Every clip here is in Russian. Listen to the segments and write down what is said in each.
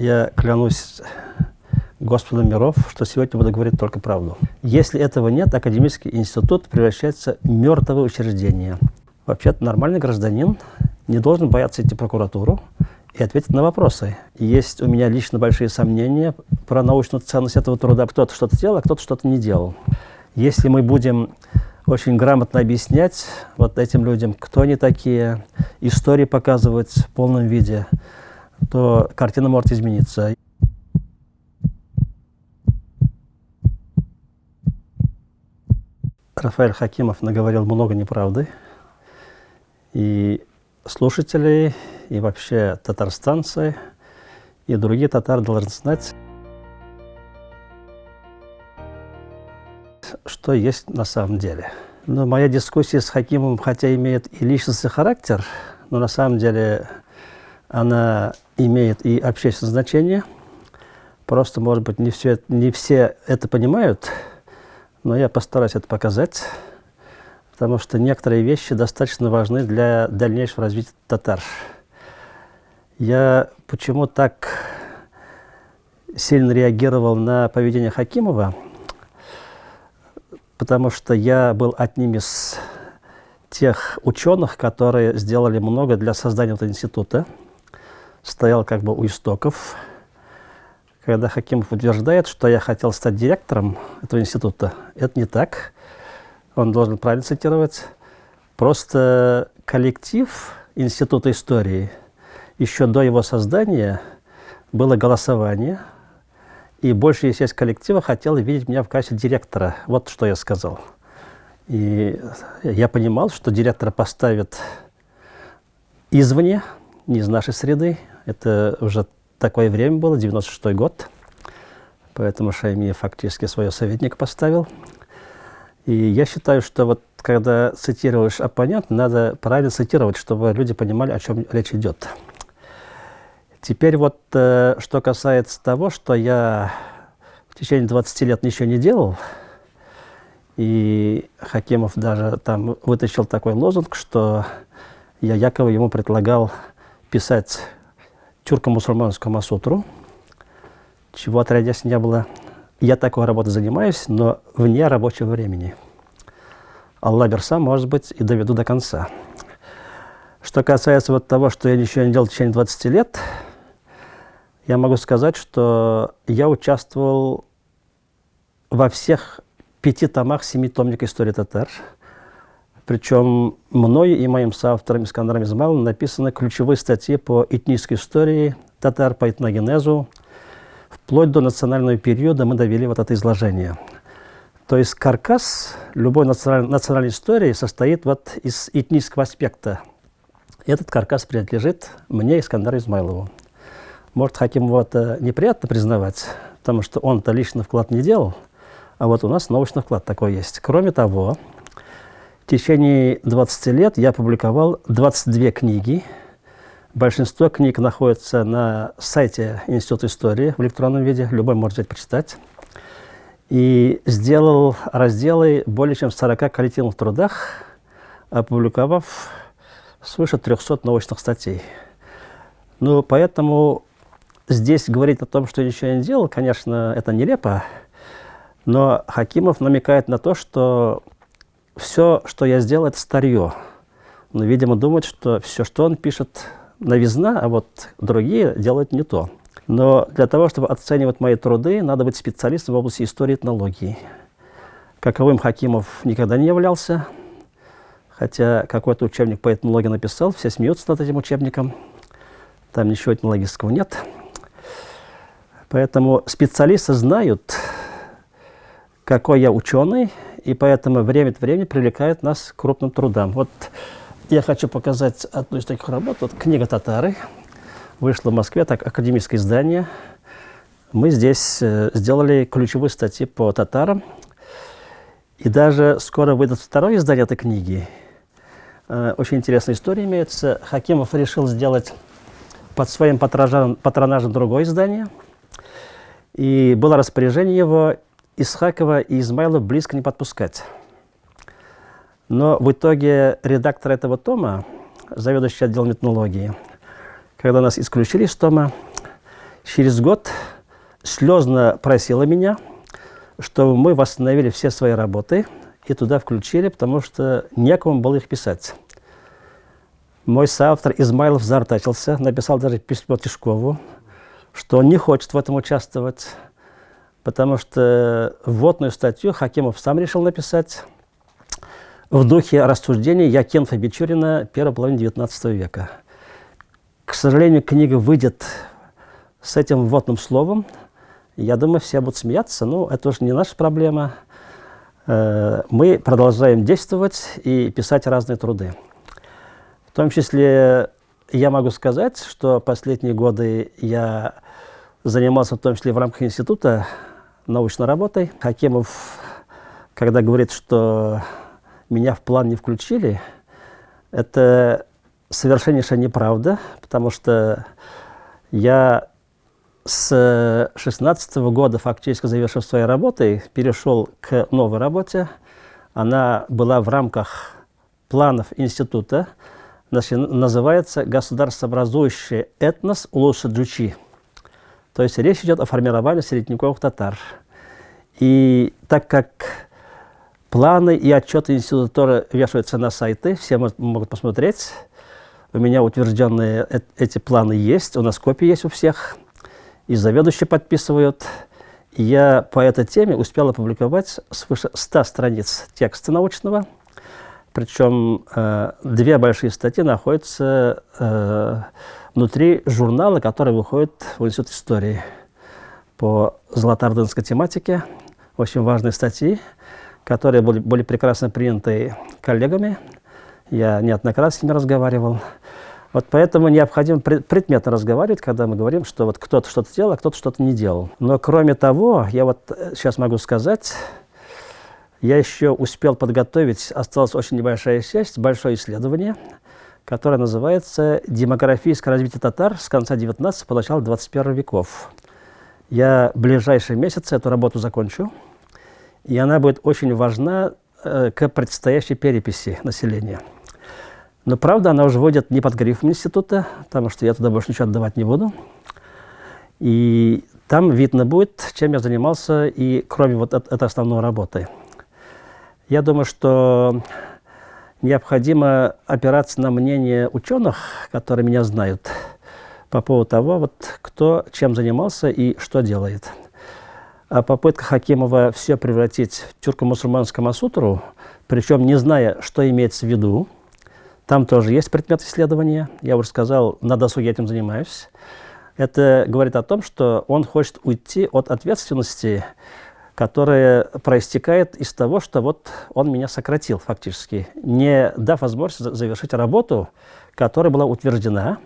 Я клянусь Господом миров, что сегодня буду говорить только правду. Если этого нет, академический институт превращается в мертвое учреждение. Вообще-то нормальный гражданин не должен бояться идти в прокуратуру и ответить на вопросы. Есть у меня лично большие сомнения про научную ценность этого труда. Кто-то что-то делал, а кто-то что-то не делал. Если мы будем очень грамотно объяснять вот этим людям, кто они такие, истории показывать в полном виде, то картина может измениться. Рафаэль Хакимов наговорил много неправды. И слушатели, и вообще татарстанцы, и другие татары должны знать, что есть на самом деле. Но моя дискуссия с Хакимовым, хотя имеет и личностный характер, но на самом деле она имеет и общественное значение. Просто, может быть, не все это понимают, но я постараюсь это показать, потому что некоторые вещи достаточно важны для дальнейшего развития татар. Я почему так сильно реагировал на поведение Хакимова? Потому что я был одним из тех ученых, которые сделали много для создания этого института. Стоял как бы у истоков. Когда Хакимов утверждает, что я хотел стать директором этого института, это не так. Он должен правильно цитировать. Просто коллектив Института истории, еще до его создания было голосование, и большая часть коллектива хотела видеть меня в качестве директора. Вот что я сказал. И я понимал, что директора поставят извне, не из нашей среды. Это уже такое время было, 96-й год. Поэтому Шаймиев фактически своего советника поставил. И я считаю, что вот когда цитируешь оппонента, надо правильно цитировать, чтобы люди понимали, о чем речь идет. Теперь вот, что касается того, что я в течение 20 лет ничего не делал, и Хакимов даже там вытащил такой лозунг, что я якобы ему предлагал писать тюрко-мусульманскую Масутру, чего отродясь не было. Я такой работой занимаюсь, но вне рабочего времени. Аллах берсам, может быть, и доведу до конца. Что касается вот того, что я ничего не делал в течение 20 лет, я могу сказать, что я участвовал во всех 5 томах 7-томника истории татар. Причем мною и моим соавтором Искандаром Измайловым написаны ключевые статьи по этнической истории татар, по этногенезу. Вплоть до национального периода мы довели вот это изложение. То есть каркас любой национальной истории состоит вот из этнического аспекта. Этот каркас принадлежит мне, Искандару Измайлову. Может, Хакимову это неприятно признавать, потому что он-то лично вклад не делал, а вот у нас научный вклад такой есть. Кроме того, в течение 20 лет я опубликовал 22 книги. Большинство книг находится на сайте Института истории в электронном виде, любой может взять почитать. И сделал разделы более чем в 40 коллективных трудах, опубликовав свыше 300 научных статей. Ну, поэтому здесь говорить о том, что я ничего не делал, конечно, это нелепо, но Хакимов намекает на то, что все, что я сделал, это старье. Но, видимо, думает, что все, что он пишет, новизна, а вот другие делают не то. Но для того, чтобы оценивать мои труды, надо быть специалистом в области истории и этнологии. Каковым Хакимов никогда не являлся, хотя какой-то учебник по этнологии написал, все смеются над этим учебником, там ничего этнологического нет. Поэтому специалисты знают, какой я ученый, и поэтому время от времени привлекают нас к крупным трудам. Вот я хочу показать одну из таких работ. Вот книга «Татары». Вышла в Москве, так, академическое издание. Мы здесь сделали ключевые статьи по татарам. И даже скоро выйдет второе издание этой книги. Очень интересная история имеется. Хакимов решил сделать под своим патронажем другое издание. И было распоряжение его Исхакова и Измайлова близко не подпускать. Но в итоге редактор этого тома, заведующий отделом этнологии, когда нас исключили из тома, через год слезно просила меня, чтобы мы восстановили все свои работы и туда включили, потому что некому было их писать. Мой соавтор Измайлов заортачился, написал даже письмо Тишкову, что он не хочет в этом участвовать, потому что вводную статью Хакимов сам решил написать в духе рассуждений Якинфа Бичурина первой половины XIX века. К сожалению, книга выйдет с этим вводным словом. Я думаю, все будут смеяться, но это уже не наша проблема. Мы продолжаем действовать и писать разные труды. В том числе я могу сказать, что последние годы я занимался в том числе в рамках института научной работой. Хакимов, когда говорит, что меня в план не включили, это совершеннейшая неправда, потому что я с 2016 года, фактически завершив своей работой, перешел к новой работе. Она была в рамках планов института. Значит, называется «Государствообразующий этнос Улус-Джучи». То есть речь идет о формировании средневековых татар. И так как планы и отчеты института тоже вешаются на сайты, все могут посмотреть. У меня утвержденные эти планы есть, у нас копии есть у всех. И заведующие подписывают. И я по этой теме успел опубликовать свыше 100 страниц текста научного. Причем 2 большие статьи находятся внутри журнала, который выходит в Институт истории по золотоордынской тематике. Очень важные статьи, которые были прекрасно приняты коллегами. Я неоднократно с ними разговаривал. Вот поэтому необходимо предметно разговаривать, когда мы говорим, что вот кто-то что-то делал, а кто-то что-то не делал. Но кроме того, я вот сейчас могу сказать, я еще успел подготовить, осталась очень небольшая часть, большое исследование, которое называется «Демографическое развитие татар с конца 19 по начало 21 веков». Я в ближайшие месяцы эту работу закончу, и она будет очень важна к предстоящей переписи населения. Но, правда, она уже вводит не под грифом института, потому что я туда больше ничего отдавать не буду. И там видно будет, чем я занимался, и кроме вот этой основной работы. Я думаю, что необходимо опираться на мнение ученых, которые меня знают, по поводу того, вот, кто чем занимался и что делает. А попытка Хакимова все превратить в тюрко-мусульманскую Камасутру, причем не зная, что имеется в виду, там тоже есть предмет исследования. Я уже сказал, на досуге этим занимаюсь. Это говорит о том, что он хочет уйти от ответственности, которая проистекает из того, что вот он меня сократил фактически, не дав возможности завершить работу, которая была утверждена.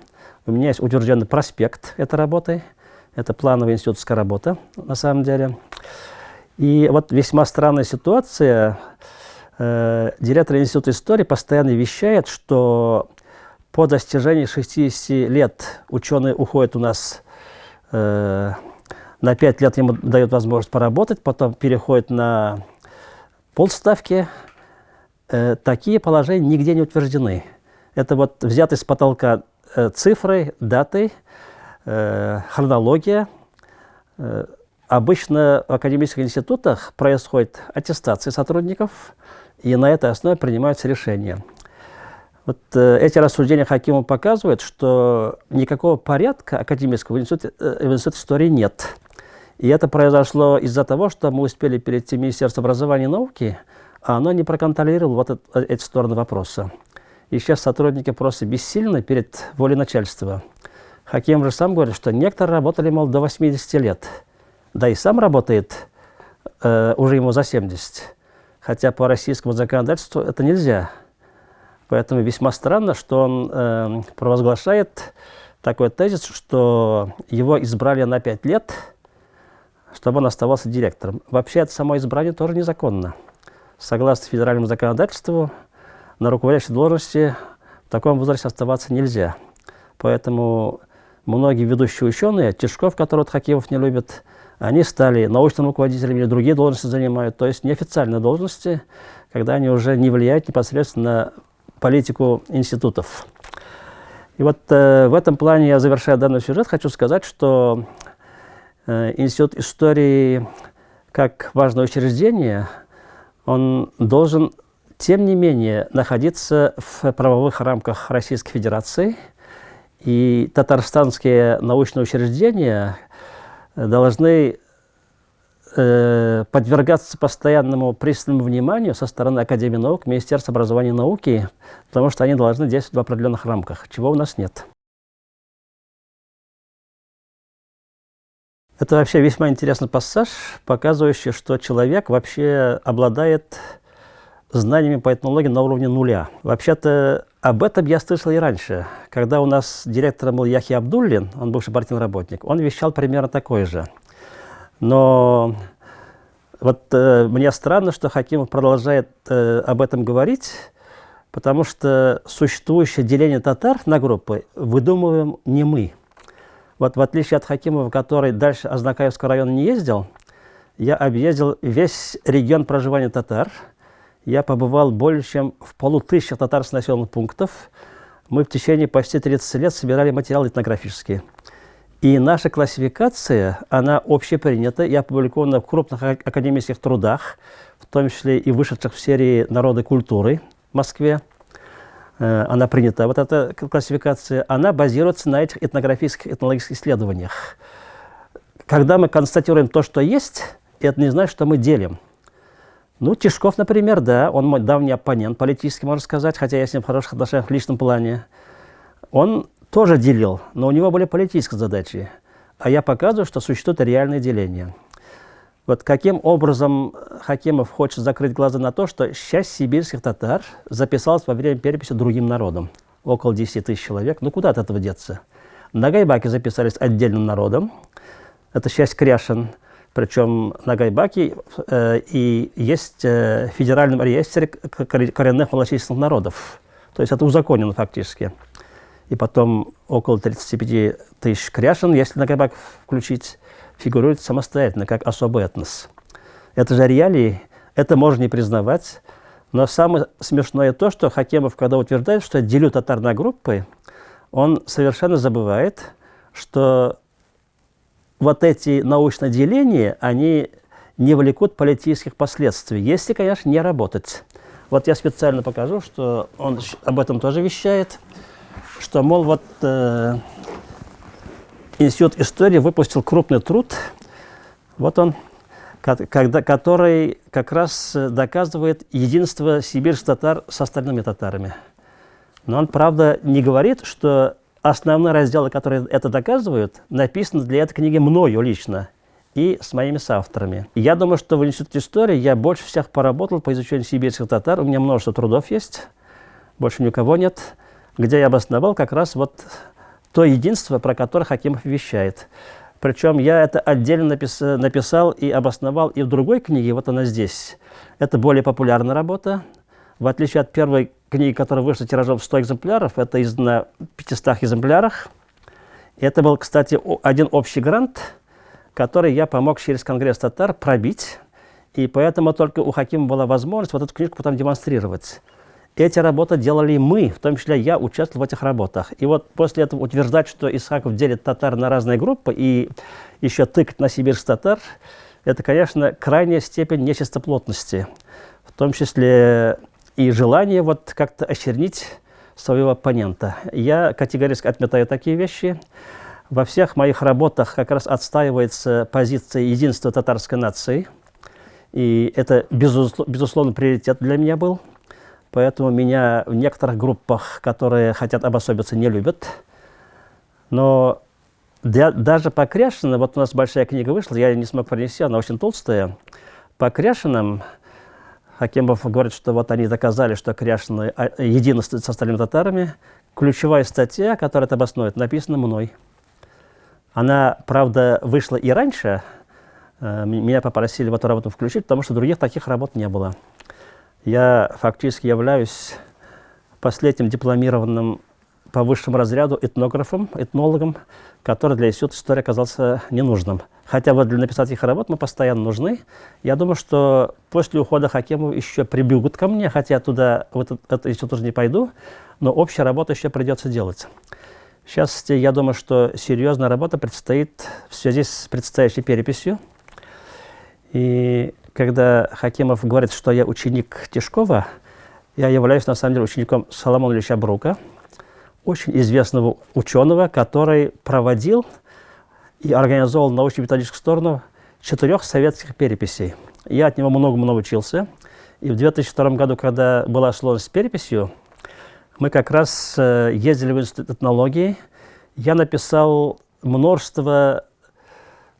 У меня есть утвержденный проспект этой работы. Это плановая институтская работа, на самом деле. И вот весьма странная ситуация. Директор Института истории постоянно вещает, что по достижении 60 лет ученый уходит у нас, на 5 лет ему дают возможность поработать, потом переходит на полставки. Такие положения нигде не утверждены. Это вот взятые с потолка цифры, даты, хронология. Обычно в академических институтах происходит аттестация сотрудников, и на этой основе принимаются решения. Вот эти рассуждения Хакимова показывают, что никакого порядка академического в институте истории нет. И это произошло из-за того, что мы успели перейти в Министерство образования и науки, а оно не проконтролировало вот эти стороны вопроса. И сейчас сотрудники просто бессильны перед волей начальства. Хакимов же сам говорит, что некоторые работали, мол, до 80 лет. Да и сам работает уже ему за 70. Хотя по российскому законодательству это нельзя. Поэтому весьма странно, что он провозглашает такой тезис, что его избрали на 5 лет, чтобы он оставался директором. Вообще это само избрание тоже незаконно. Согласно федеральному законодательству, на руководящей должности в таком возрасте оставаться нельзя. Поэтому многие ведущие ученые, Тишков, которого Хакимов не любит, они стали научными руководителями или другие должности занимают, то есть неофициальные должности, когда они уже не влияют непосредственно на политику институтов. И вот в этом плане я, завершая данный сюжет, хочу сказать, что Институт истории как важное учреждение, он должен, тем не менее, находиться в правовых рамках Российской Федерации. И татарстанские научные учреждения должны подвергаться постоянному пристальному вниманию со стороны Академии наук, Министерства образования и науки, потому что они должны действовать в определенных рамках, чего у нас нет. Это вообще весьма интересный пассаж, показывающий, что человек вообще обладает знаниями по этнологии на уровне нуля. Вообще-то об этом я слышал и раньше. Когда у нас директором был Яхья Абдуллин, он бывший партийный работник, он вещал примерно такое же. Но вот мне странно, что Хакимов продолжает об этом говорить, потому что существующее деление татар на группы выдумываем не мы. Вот в отличие от Хакимова, который дальше Азнакаевского района не ездил, я объездил весь регион проживания татар. Я побывал более чем в 500 татарских населенных пунктов. Мы в течение почти 30 лет собирали материалы этнографические. И наша классификация, она общепринята и опубликована в крупных академических трудах, в том числе и вышедших в серии «Народы культуры» в Москве. Она принята, вот эта классификация, она базируется на этих этнографических, этнологических исследованиях. Когда мы констатируем то, что есть, это не значит, что мы делим. Ну, Тишков, например, да, он мой давний оппонент политически, можно сказать, хотя я с ним в хороших отношениях в личном плане. Он тоже делил, но у него были политические задачи. А я показываю, что существует реальное деление. Вот каким образом Хакимов хочет закрыть глаза на то, что часть сибирских татар записалась во время переписи другим народом. Около 10 тысяч человек. Ну, куда от этого деться? Нагайбаки записались отдельным народом. Это часть кряшин. Причем Нагайбаки и есть в федеральном реестре коренных малочисленных народов. То есть это узаконено фактически. И потом около 35 тысяч кряшин, если Нагайбак включить, фигурирует самостоятельно, как особый этнос. Это же реалии, это можно не признавать. Но самое смешное то, что Хакимов, когда утверждает, что я делю татар на группы, он совершенно забывает, что вот эти научные деления, они не влекут политических последствий, если, конечно, не работать. Вот я специально покажу, что он об этом тоже вещает, что, мол, вот Институт истории выпустил крупный труд, вот он, который как раз доказывает единство сибирских татар с остальными татарами. Но он, правда, не говорит, что основные разделы, которые это доказывают, написаны для этой книги мною лично и с моими соавторами. Я думаю, что в Институте истории я больше всех поработал по изучению сибирских татар. У меня множество трудов есть, больше ни у кого нет, где я обосновал как раз вот то единство, про которое Хакимов вещает. Причем я это отдельно написал и обосновал и в другой книге, вот она здесь. Это более популярная работа. В отличие от первой книги, которая вышла тиражом в 100 экземпляров, это на 500 экземплярах. Это был, кстати, один общий грант, который я помог через Конгресс татар пробить. И поэтому только у Хакимова была возможность вот эту книжку потом демонстрировать. Эти работы делали мы, в том числе я участвовал в этих работах. И вот после этого утверждать, что Исхаков делит татар на разные группы и еще тыкать на сибирских татар, это, конечно, крайняя степень нечистоплотности. В том числе и желание вот как-то очернить своего оппонента. Я категорически отметаю такие вещи. Во всех моих работах как раз отстаивается позиция единства татарской нации. И это, безусловно, приоритет для меня был. Поэтому меня в некоторых группах, которые хотят обособиться, не любят. Но даже по Кряшинам, вот у нас большая книга вышла, я ее не смог принести, она очень толстая. По Кряшинам Хакимов говорит, что вот они доказали, что Кряшины едины с остальными татарами. Ключевая статья, которая это обоснует, написана мной. Она, правда, вышла и раньше. Меня попросили в эту работу включить, потому что других таких работ не было. Я фактически являюсь последним дипломированным по высшему разряду этнографом, этнологом, который для Института истории оказался ненужным. Хотя вот для написать их работ мы постоянно нужны. Я думаю, что после ухода Хакимова еще прибегут ко мне, хотя туда, в этот институт уже не пойду, но общая работа еще придется делать. Сейчас я думаю, что серьезная работа предстоит в связи с предстоящей переписью. И когда Хакимов говорит, что я ученик Тишкова, я являюсь на самом деле учеником Соломона Ильича Брука, очень известного ученого, который проводил и организовал научно-методическую сторону 4 советских переписей. Я от него много-много учился. И в 2002 году, когда была сложность с переписью, мы как раз ездили в Институт этнологии. Я написал множество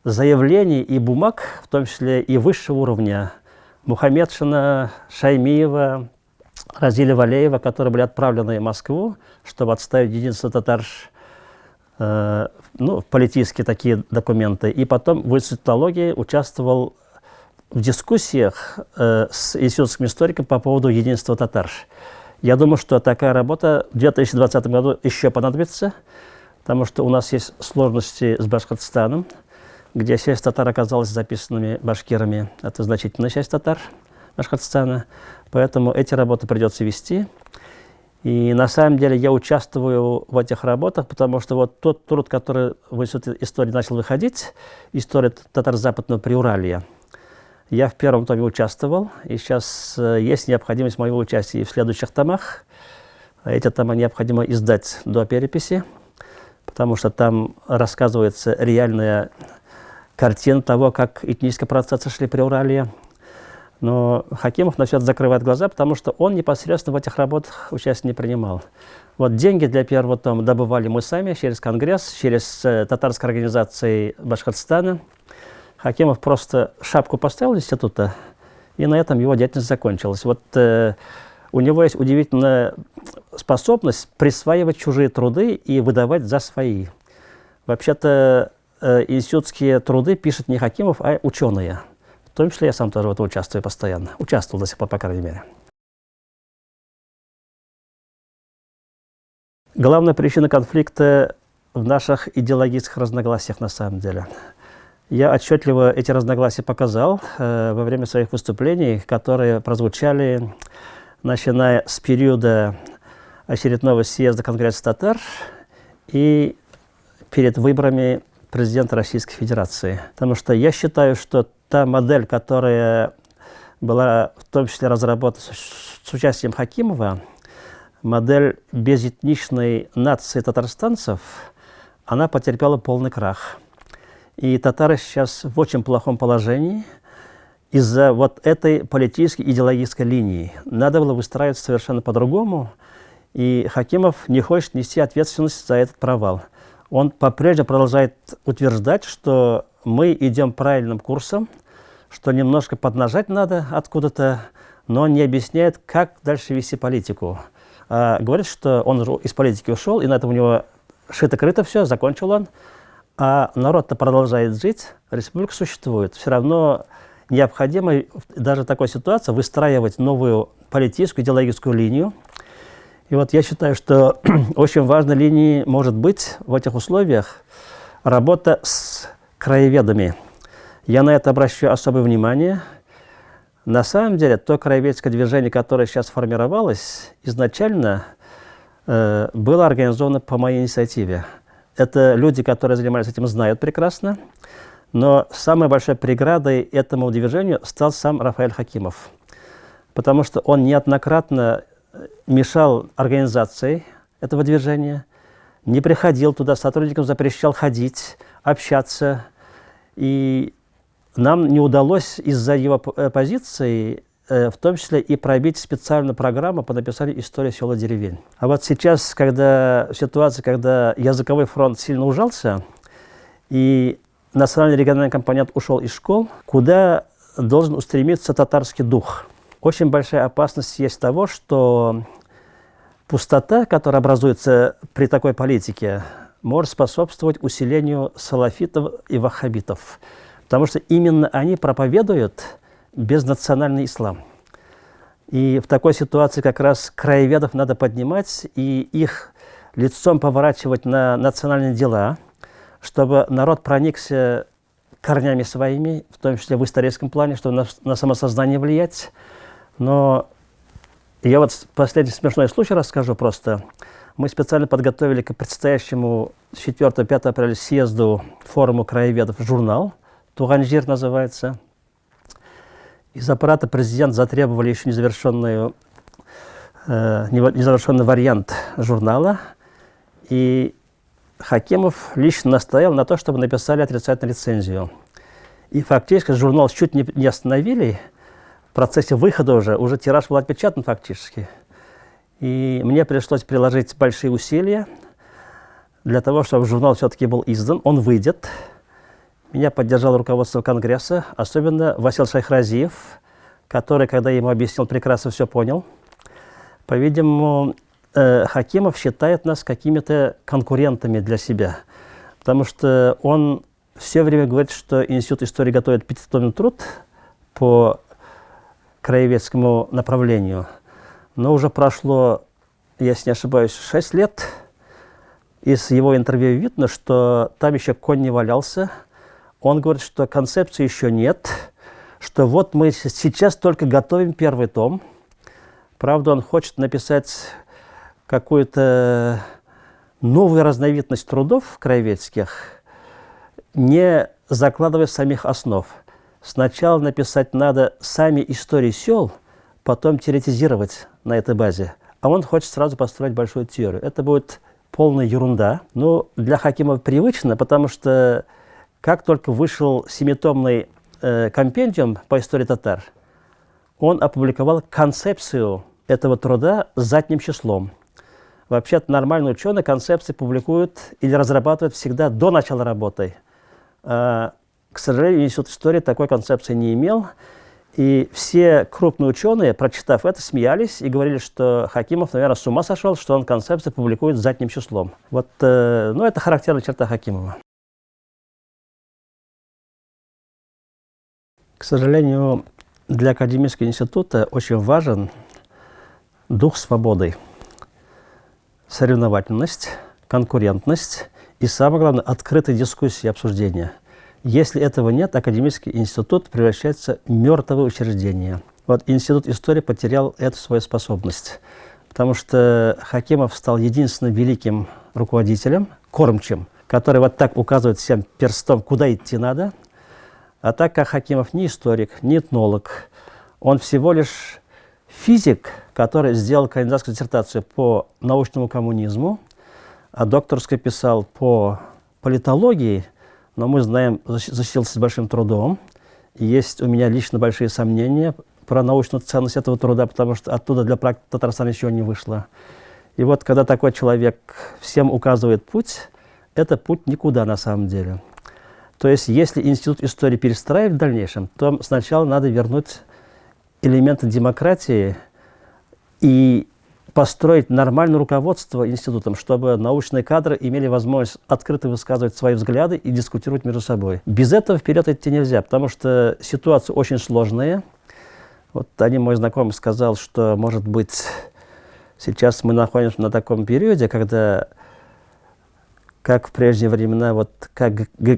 заявлений и бумаг, в том числе и высшего уровня, Мухаммедшина, Шаймиева, Разиля Валеева, которые были отправлены в Москву, чтобы отставить единство татар, ну, политические такие документы. И потом в Институте этнологии участвовал в дискуссиях с институтским историком по поводу единства татар. Я думаю, что такая работа в 2020 году еще понадобится, потому что у нас есть сложности с Башкортостаном, где часть татар оказалась записанными башкирами. Это значительная часть татар Башкортостана. Поэтому эти работы придется вести. И на самом деле я участвую в этих работах, потому что вот тот труд, который в Институте истории начал выходить, история татар-западного Приуралья, я в первом томе участвовал, и сейчас есть необходимость моего участия и в следующих томах. Эти тома необходимо издать до переписи, потому что там рассказывается реальная картина того, как этнические процессы шли при Урале. Но Хакимов на все это закрывает глаза, потому что он непосредственно в этих работах участие не принимал. Вот деньги для первого тома добывали мы сами через Конгресс, через татарской организации Башкортостана. Хакимов просто шапку поставил из института, и на этом его деятельность закончилась. Вот у него есть удивительная способность присваивать чужие труды и выдавать за свои. Вообще-то институтские труды пишет не Хакимов, а ученые. В том числе я сам тоже в этом участвую постоянно. Участвовал до сих пор, по крайней мере. Главная причина конфликта в наших идеологических разногласиях на самом деле. Я отчетливо эти разногласия показал во время своих выступлений, которые прозвучали, начиная с периода очередного съезда Конгресса татар и перед выборами президента Российской Федерации. Потому что я считаю, что та модель, которая была в том числе разработана с участием Хакимова, модель безэтничной нации татарстанцев, она потерпела полный крах. И татары сейчас в очень плохом положении из-за вот этой политической идеологической линии. Надо было выстраивать совершенно по-другому, и Хакимов не хочет нести ответственность за этот провал. Он по-прежнему продолжает утверждать, что мы идем правильным курсом, что немножко поднажать надо откуда-то, но не объясняет, как дальше вести политику. Говорит, что он из политики ушел, и на этом у него шито-крыто все, закончил он. А народ-то продолжает жить, республика существует. Все равно необходимо даже в такой ситуации выстраивать новую политическую, идеологическую линию. И вот я считаю, что очень важной линией может быть в этих условиях работа с краеведами. Я на это обращаю особое внимание. На самом деле, то краеведческое движение, которое сейчас формировалось, изначально было организовано по моей инициативе. Это люди, которые занимались этим, знают прекрасно. Но самой большой преградой этому движению стал сам Рафаэль Хакимов. Потому что он неоднократно мешал организации этого движения, не приходил туда, сотрудникам запрещал ходить, общаться. И нам не удалось из-за его позиции, в том числе и пробить специальную программу по написанию истории сел и деревень. А вот сейчас, когда ситуация, когда языковой фронт сильно ужался, и национальный региональный компонент ушел из школ, куда должен устремиться татарский дух. Очень большая опасность есть того, что пустота, которая образуется при такой политике, может способствовать усилению салафитов и ваххабитов. Потому что именно они проповедуют безнациональный ислам. И в такой ситуации как раз краеведов надо поднимать и их лицом поворачивать на национальные дела, чтобы народ проникся корнями своими, в том числе в историческом плане, чтобы на самосознание влиять. Но я вот последний смешной случай расскажу просто. Мы специально подготовили к предстоящему 4-5 апреля съезду форума краеведов журнал «Туганжир» называется. Из аппарата президент затребовали еще незавершенный вариант журнала. И Хакимов лично настоял на то, чтобы написали отрицательную рецензию. И фактически журнал чуть не остановили. В процессе выхода уже тираж был отпечатан фактически. И мне пришлось приложить большие усилия для того, чтобы журнал все-таки был издан. Он выйдет. Меня поддержало руководство Конгресса, особенно Васил Шайхразиев, который, когда я ему объяснил, прекрасно все понял. По-видимому, Хакимов считает нас какими-то конкурентами для себя, потому что он все время говорит, что Институт истории готовит пятитомный труд по краеведскому направлению, но уже прошло, если не ошибаюсь, 6 лет. Из его интервью видно, что там еще конь не валялся. Он говорит, что концепции еще нет, что вот мы сейчас только готовим первый том. Правда, он хочет написать какую-то новую разновидность трудов краеведских, не закладывая самих основ. Сначала написать надо сами истории сел, потом теоретизировать на этой базе. А он хочет сразу построить большую теорию. Это будет полная ерунда. Но для Хакимова привычно, потому что как только вышел 7-томный компендиум по истории татар, он опубликовал концепцию этого труда задним числом. Вообще-то нормальные ученые концепции публикуют или разрабатывают всегда до начала работы. К сожалению, Институт истории такой концепции не имел. И все крупные ученые, прочитав это, смеялись и говорили, что Хакимов, наверное, с ума сошел, что он концепции публикует задним числом. Вот, это характерная черта Хакимова. К сожалению, для академического института очень важен дух свободы, соревновательность, конкурентность и, самое главное, открытая дискуссия и обсуждение. Если этого нет, академический институт превращается в мертвое учреждение. Вот Институт истории потерял эту свою способность, потому что Хакимов стал единственным великим руководителем, кормчим, который вот так указывает всем перстом, куда идти надо. А так как Хакимов не историк, не этнолог, он всего лишь физик, который сделал кандидатскую диссертацию по научному коммунизму, а докторскую писал по политологии, но мы знаем, защитился с большим трудом. И есть у меня лично большие сомнения про научную ценность этого труда, потому что оттуда для практики Татарстана еще не вышло. И вот когда такой человек всем указывает путь, это путь никуда на самом деле. То есть, если Институт истории перестраивать в дальнейшем, то сначала надо вернуть элементы демократии и построить нормальное руководство институтом, чтобы научные кадры имели возможность открыто высказывать свои взгляды и дискутировать между собой. Без этого вперед идти нельзя, потому что ситуация очень сложная. Вот один мой знакомый сказал, что, может быть, сейчас мы находимся на таком периоде, когда, как в прежние времена,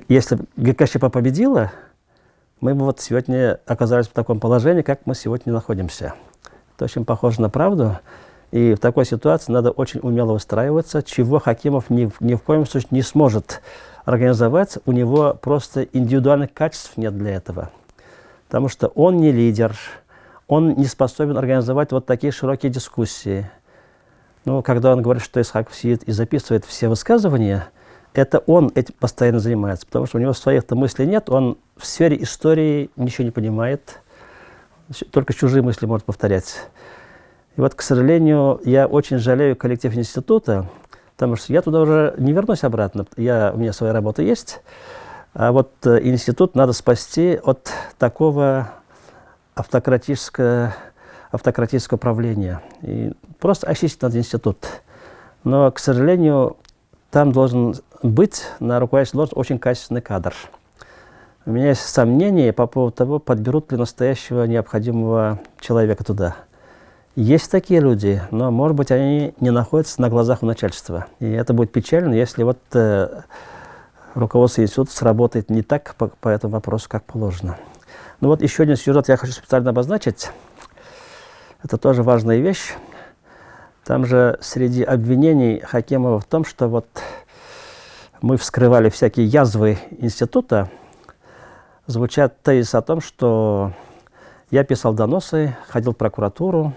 если ГКЧП победила, мы бы вот сегодня оказались в таком положении, как мы сегодня находимся. Это очень похоже на правду. И в такой ситуации надо очень умело выстраиваться, чего Хакимов ни в коем случае не сможет организовать. У него просто индивидуальных качеств нет для этого. Потому что он не лидер, он не способен организовать вот такие широкие дискуссии. Ну, когда он говорит, что Исхаков сидит и записывает все высказывания, это он этим постоянно занимается, потому что у него своих-то мыслей нет, он в сфере истории ничего не понимает, только чужие мысли может повторять. И вот, к сожалению, я очень жалею коллектив института, потому что я туда уже не вернусь обратно, у меня своя работа есть, а вот институт надо спасти от такого автократического правления. И просто очистить надо институт. Но, к сожалению, там должен быть на руководящей должности очень качественный кадр. У меня есть сомнения по поводу того, подберут ли настоящего необходимого человека туда. Есть такие люди, но, может быть, они не находятся на глазах у начальства. И это будет печально, если вот руководство института сработает не так по этому вопросу, как положено. Ну вот еще один сюжет я хочу специально обозначить. Это тоже важная вещь. Там же среди обвинений Хакимова в том, что вот мы вскрывали всякие язвы института, звучат тезисы о том, что я писал доносы, ходил в прокуратуру,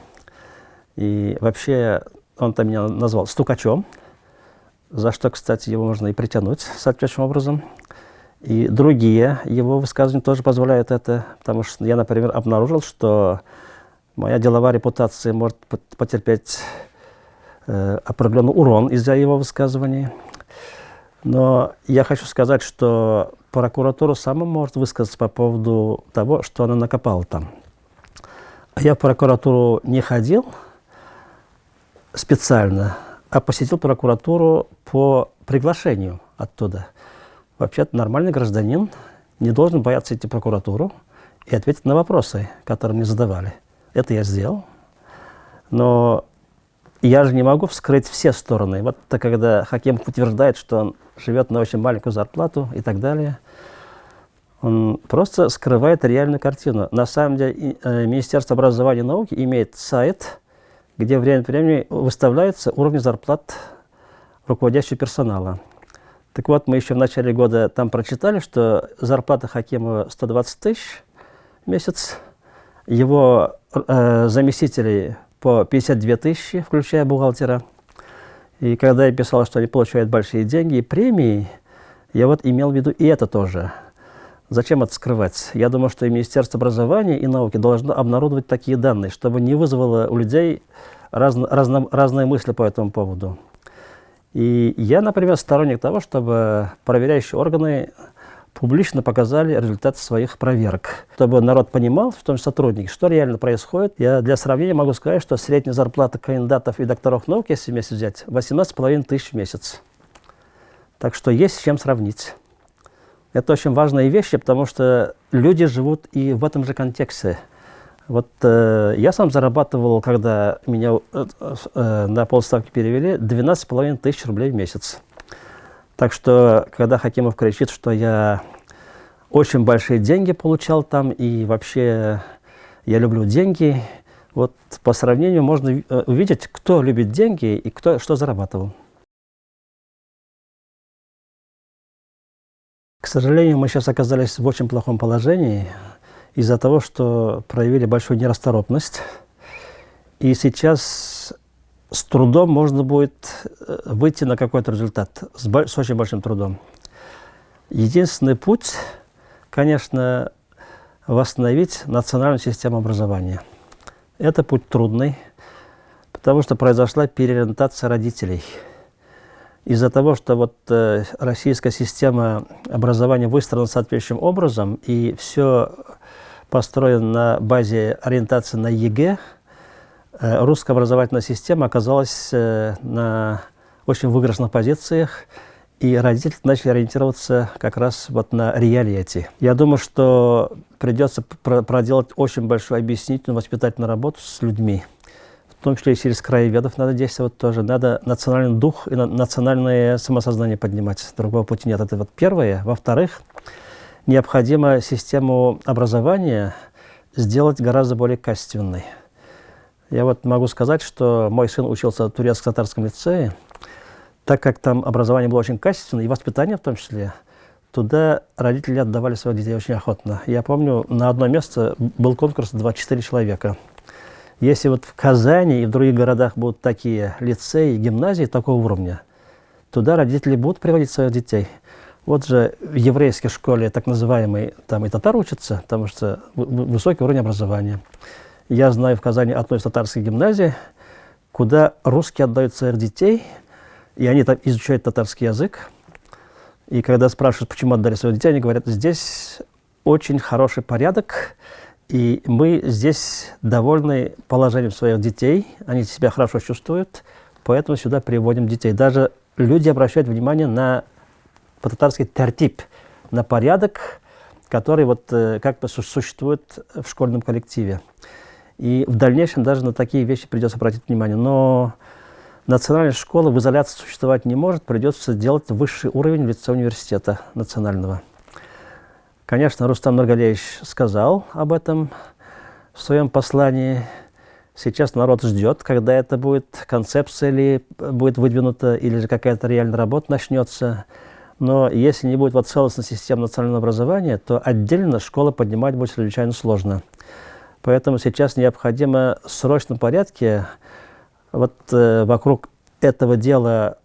и вообще он там меня назвал стукачом, за что, кстати, его можно и притянуть соответствующим образом. И другие его высказывания тоже позволяют это, потому что я, например, обнаружил, что моя деловая репутация может потерпеть определенный урон из-за его высказываний. Но я хочу сказать, что прокуратура сама может высказаться по поводу того, что она накопала там. Я в прокуратуру не ходил специально, а посетил прокуратуру по приглашению оттуда. Вообще-то нормальный гражданин не должен бояться идти в прокуратуру и ответить на вопросы, которые мне задавали. Это я сделал. Но я же не могу вскрыть все стороны. Вот это когда Хакимов утверждает, что он живет на очень маленькую зарплату и так далее, он просто скрывает реальную картину. На самом деле Министерство образования и науки имеет сайт, где время от времени выставляются уровни зарплат руководящего персонала. Так вот, мы еще в начале года там прочитали, что зарплата Хакимова 120 тысяч в месяц, его заместителей по 52 тысячи, включая бухгалтера. И когда я писал, что они получают большие деньги и премии, я вот имел в виду и это тоже. Зачем это скрывать? Я думаю, что и Министерство образования и науки должно обнародовать такие данные, чтобы не вызвало у людей разные мысли по этому поводу. И я, например, сторонник того, чтобы проверяющие органы публично показали результаты своих проверок, чтобы народ понимал, в том числе сотрудники, что реально происходит. Я для сравнения могу сказать, что средняя зарплата кандидатов и докторов наук, если вместе взять, 18,5 тысяч в месяц. Так что есть с чем сравнить. Это очень важные вещи, потому что люди живут и в этом же контексте. Вот я сам зарабатывал, когда меня на полставки перевели, 12,5 тысяч рублей в месяц. Так что, когда Хакимов кричит, что я очень большие деньги получал там, и вообще я люблю деньги, вот по сравнению можно увидеть, кто любит деньги и кто что зарабатывал. К сожалению, мы сейчас оказались в очень плохом положении из-за того, что проявили большую нерасторопность. И сейчас с трудом можно будет выйти на какой-то результат, с очень большим трудом. Единственный путь, конечно, восстановить национальную систему образования. Это путь трудный, потому что произошла переориентация родителей. Из-за того, что вот российская система образования выстроена соответствующим образом, и все построено на базе ориентации на ЕГЭ, русская образовательная система оказалась на очень выигрышных позициях, и родители начали ориентироваться как раз вот на реалии эти. Я думаю, что придется проделать очень большую объяснительную, воспитательную работу с людьми. В том числе и через краеведов надо действовать тоже. Надо национальный дух и национальное самосознание поднимать. Другого пути нет. Это вот первое. Во-вторых, необходимо систему образования сделать гораздо более качественной. Я вот могу сказать, что мой сын учился в турецко-татарском лицее. Так как там образование было очень качественное, и воспитание в том числе, туда родители отдавали своих детей очень охотно. Я помню, на одно место был конкурс 24 человека. Если вот в Казани и в других городах будут такие лицеи, гимназии такого уровня, туда родители будут приводить своих детей. Вот же в еврейской школе, так называемой, там и татары учатся, потому что высокий уровень образования. Я знаю в Казани одну из татарских гимназий, куда русские отдают своих детей, и они там изучают татарский язык. И когда спрашивают, почему отдали своих детей, они говорят, здесь очень хороший порядок, и мы здесь довольны положением своих детей, они себя хорошо чувствуют, поэтому сюда приводим детей. Даже люди обращают внимание на по-татарски тертип, на порядок, который вот как бы существует в школьном коллективе. И в дальнейшем даже на такие вещи придется обратить внимание. Но национальная школа в изоляции существовать не может, придется делать высший уровень в лице университета национального. Конечно, Рустам Нургалиевич сказал об этом в своем послании, Сейчас народ ждет, когда это будет концепция или будет выдвинута, или же какая-то реальная работа начнется. Но если не будет вот целостной системы национального образования, то отдельно школы поднимать будет чрезвычайно сложно. Поэтому сейчас необходимо в срочном порядке вокруг этого дела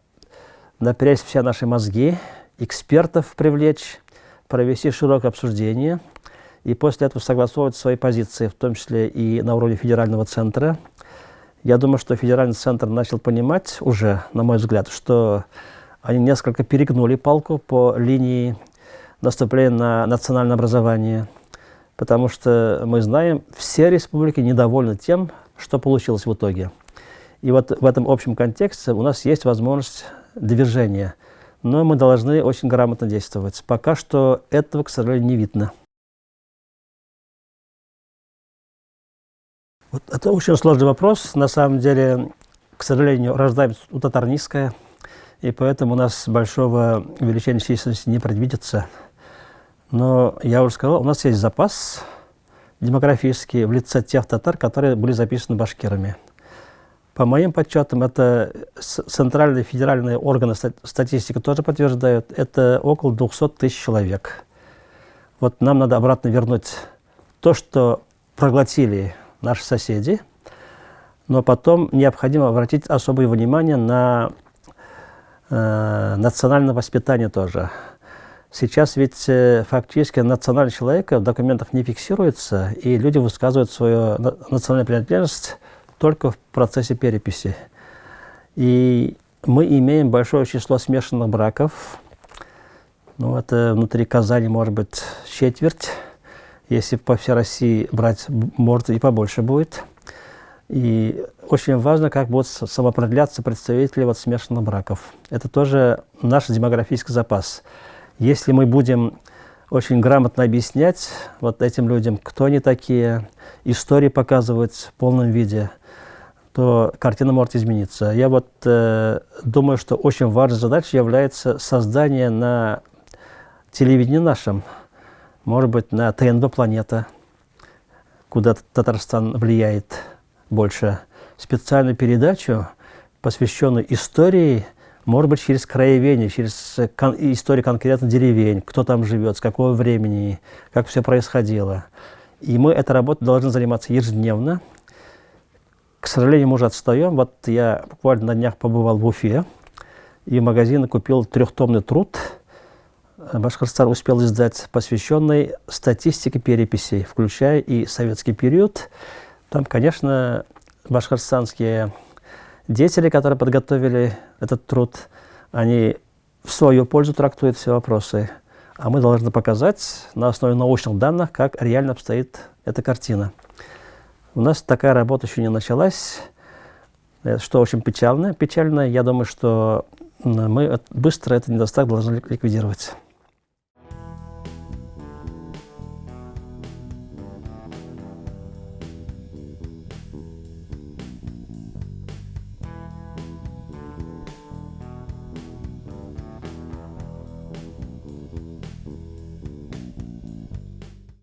напрячь все наши мозги, экспертов привлечь, провести широкое обсуждение и после этого согласовывать свои позиции, в том числе и на уровне федерального центра. Я думаю, что федеральный центр начал понимать уже, на мой взгляд, что они несколько перегнули палку по линии наступления на национальное образование, потому что мы знаем, все республики недовольны тем, что получилось в итоге. И вот в этом общем контексте у нас есть возможность движения, но мы должны очень грамотно действовать. Пока что этого, к сожалению, не видно. Вот это очень сложный вопрос. На самом деле, к сожалению, рождаемость у татар низкая, и поэтому у нас большого увеличения численности не предвидится. Но я уже сказал, у нас есть запас демографический в лице тех татар, которые были записаны башкирами. По моим подсчетам, это центральные федеральные органы статистики тоже подтверждают, это около 200 тысяч человек. Вот нам надо обратно вернуть то, что проглотили наши соседи, но потом необходимо обратить особое внимание на национальное воспитание тоже. Сейчас ведь фактически национальный человек в документах не фиксируется, и люди высказывают свою национальную принадлежность только в процессе переписи. И мы имеем большое число смешанных браков. Ну, это внутри Казани может быть четверть. Если по всей России брать, может и побольше будет. И очень важно, как будут самоопределяться представители вот смешанных браков. Это тоже наш демографический запас. Если мы будем очень грамотно объяснять вот этим людям, кто они такие, истории показывать в полном виде, то картина может измениться. Я вот думаю, что очень важной задачей является создание на телевидении нашем, может быть, на ТНВ «Планета», куда Татарстан влияет больше, специальную передачу, посвященную истории, может быть, через краеведение, через историю конкретно деревень, кто там живет, с какого времени, как все происходило. И мы этой работой должны заниматься ежедневно. К сожалению, мы уже отстаем. Вот я буквально на днях побывал в Уфе, и в магазине купил трехтомный труд. Башкортостан успел издать, посвященный статистике переписей, включая и советский период. Там, конечно, башкортостанские деятели, которые подготовили этот труд, они в свою пользу трактуют все вопросы. А мы должны показать на основе научных данных, как реально обстоит эта картина. У нас такая работа еще не началась, что очень печально. Я думаю, что мы быстро этот недостаток должны ликвидировать.